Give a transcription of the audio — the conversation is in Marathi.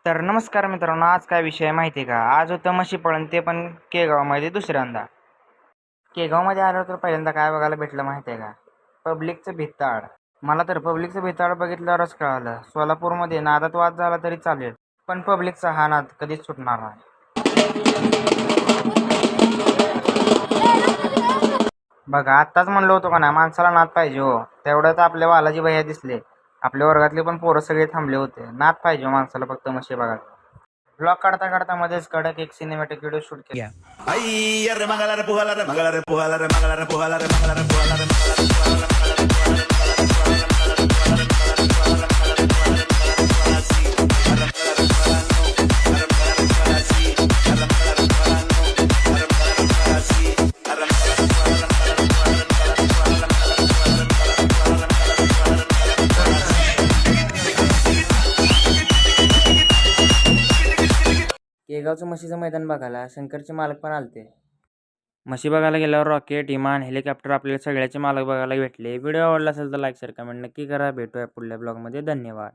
तर नमस्कार मित्रांनो, आज काय विषय आहे माहिती आहे का? आज होतं म्हशीपालन, ते पण केगावमध्ये दुसऱ्यांदा. केगावमध्ये आलो तर पहिल्यांदा काय बघायला भेटलं माहिती आहे का? पब्लिकचं भित्ताड. मला तर पब्लिकचं भित्ताड बघितल्यावरच कळालं, सोलापूरमध्ये नादात वाद झाला तरी चालेल, पण पब्लिकचा हा नाद कधीच सुटणार नाही. बघा, आत्ताच म्हणलो होतो का नाही, माणसाला नाद पाहिजे हो. तेवढ्यात आपले बालाजी भैया दिसले. आपल्या वर्गातले पण पोरं सगळे थांबले होते. नाद पाहिजे हो माणसाला फक्त म्हशी बघा. ब्लॉग काढता काढता मध्येच कडक एक सिनेमॅटिक व्हिडिओ शूट केला. Ay, arremángala, repújala, arremángala, repújala, arremángala, repújala, arremángala, repújala, arremángala, केगावचं म्हशीचं मैदान बघायला शंकरचे मालक पण आलते. म्हशी बघायला गेल्यावर रॉकेट, विमान, हेलिकॉप्टर आपल्याला सगळ्याचे मालक बघायला भेटले. व्हिडिओ आवडला असेल तर लाईक शेअर कमेंट नक्की करा. भेटूया पुढल्या ब्लॉगमध्ये. धन्यवाद.